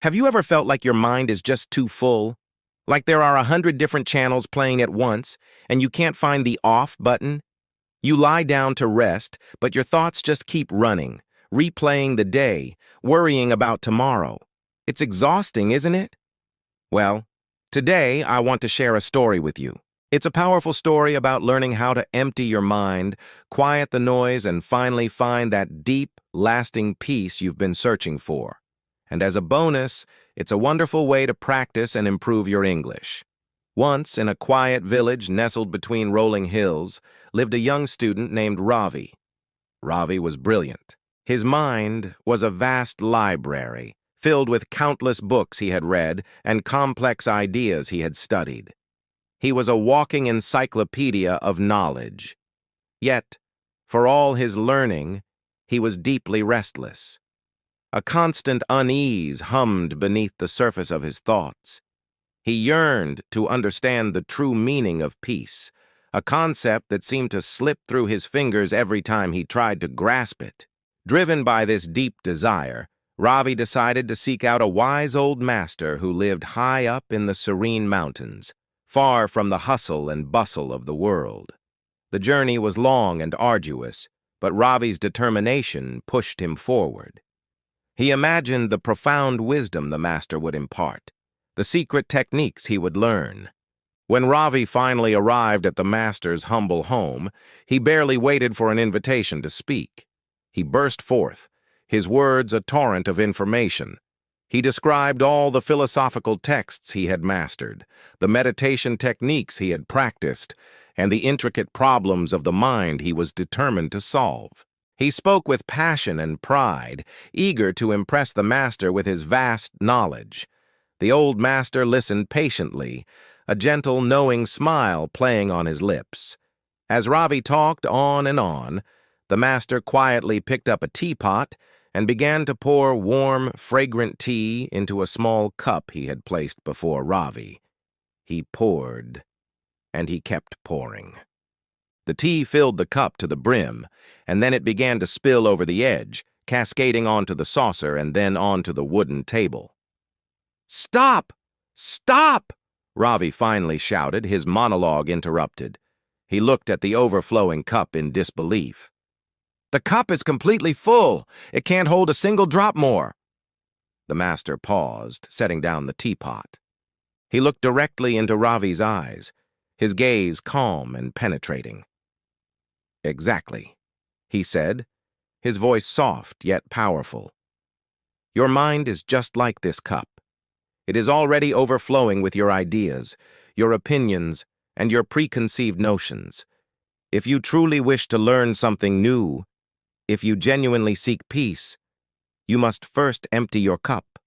Have you ever felt like your mind is just too full? Like there are 100 different channels playing at once, and you can't find the off button? You lie down to rest, but your thoughts just keep running, replaying the day, worrying about tomorrow. It's exhausting, isn't it? Well, today I want to share a story with you. It's a powerful story about learning how to empty your mind, quiet the noise, and finally find that deep, lasting peace you've been searching for. And as a bonus, it's a wonderful way to practice and improve your English. Once, in a quiet village nestled between rolling hills, lived a young student named Ravi. Ravi was brilliant. His mind was a vast library, filled with countless books he had read and complex ideas he had studied. He was a walking encyclopedia of knowledge. Yet, for all his learning, he was deeply restless. A constant unease hummed beneath the surface of his thoughts. He yearned to understand the true meaning of peace, a concept that seemed to slip through his fingers every time he tried to grasp it. Driven by this deep desire, Ravi decided to seek out a wise old master who lived high up in the serene mountains, far from the hustle and bustle of the world. The journey was long and arduous, but Ravi's determination pushed him forward. He imagined the profound wisdom the master would impart, the secret techniques he would learn. When Ravi finally arrived at the master's humble home, he barely waited for an invitation to speak. He burst forth, his words a torrent of information. He described all the philosophical texts he had mastered, the meditation techniques he had practiced, and the intricate problems of the mind he was determined to solve. He spoke with passion and pride, eager to impress the master with his vast knowledge. The old master listened patiently, a gentle, knowing smile playing on his lips. As Ravi talked on and on, the master quietly picked up a teapot and began to pour warm, fragrant tea into a small cup he had placed before Ravi. He poured, and he kept pouring. The tea filled the cup to the brim, and then it began to spill over the edge, cascading onto the saucer and then onto the wooden table. "Stop! Stop!" Ravi finally shouted, his monologue interrupted. He looked at the overflowing cup in disbelief. "The cup is completely full. It can't hold a single drop more." The master paused, setting down the teapot. He looked directly into Ravi's eyes, his gaze calm and penetrating. "Exactly," he said, his voice soft yet powerful. "Your mind is just like this cup. It is already overflowing with your ideas, your opinions, and your preconceived notions. If you truly wish to learn something new, if you genuinely seek peace, you must first empty your cup.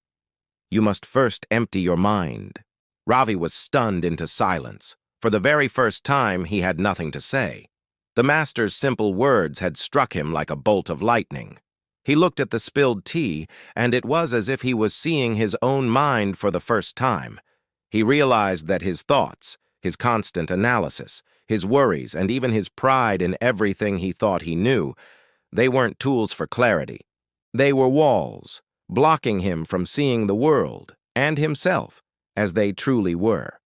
You must first empty your mind." Ravi was stunned into silence. For the very first time, he had nothing to say. The master's simple words had struck him like a bolt of lightning. He looked at the spilled tea, and it was as if he was seeing his own mind for the first time. He realized that his thoughts, his constant analysis, his worries, and even his pride in everything he thought he knew, they weren't tools for clarity. They were walls, blocking him from seeing the world, and himself, as they truly were.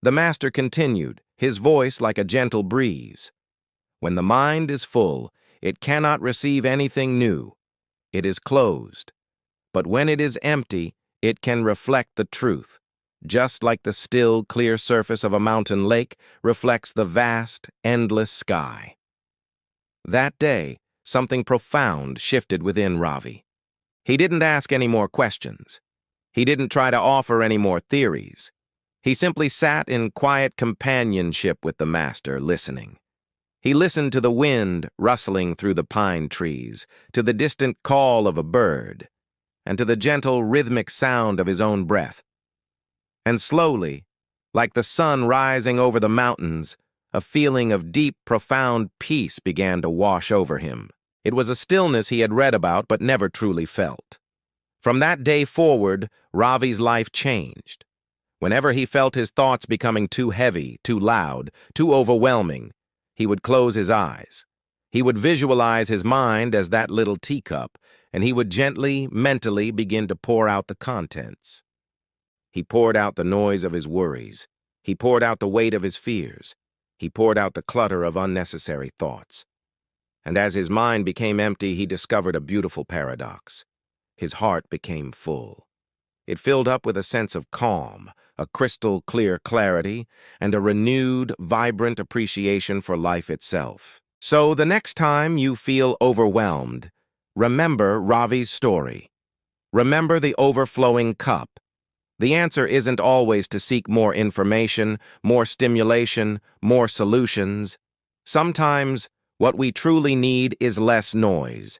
The master continued, his voice like a gentle breeze. "When the mind is full, it cannot receive anything new. It is closed. But when it is empty, it can reflect the truth, just like the still, clear surface of a mountain lake reflects the vast, endless sky." That day, something profound shifted within Ravi. He didn't ask any more questions. He didn't try to offer any more theories. He simply sat in quiet companionship with the master, listening. He listened to the wind rustling through the pine trees, to the distant call of a bird, and to the gentle, rhythmic sound of his own breath. And slowly, like the sun rising over the mountains, a feeling of deep, profound peace began to wash over him. It was a stillness he had read about but never truly felt. From that day forward, Ravi's life changed. Whenever he felt his thoughts becoming too heavy, too loud, too overwhelming, he would close his eyes. He would visualize his mind as that little teacup, and he would gently, mentally begin to pour out the contents. He poured out the noise of his worries. He poured out the weight of his fears. He poured out the clutter of unnecessary thoughts. And as his mind became empty, he discovered a beautiful paradox. His heart became full. It filled up with a sense of calm, a crystal clear clarity, and a renewed, vibrant appreciation for life itself. So the next time you feel overwhelmed, remember Ravi's story. Remember the overflowing cup. The answer isn't always to seek more information, more stimulation, more solutions. Sometimes what we truly need is less noise.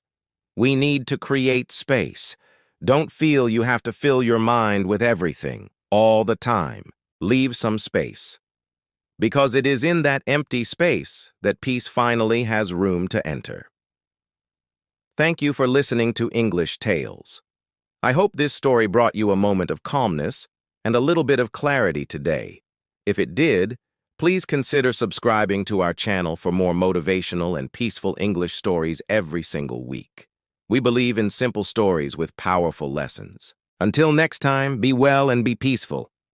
We need to create space. Don't feel you have to fill your mind with everything, all the time. Leave some space. Because it is in that empty space that peace finally has room to enter. Thank you for listening to English Tales. I hope this story brought you a moment of calmness and a little bit of clarity today. If it did, please consider subscribing to our channel for more motivational and peaceful English stories every single week. We believe in simple stories with powerful lessons. Until next time, be well and be peaceful.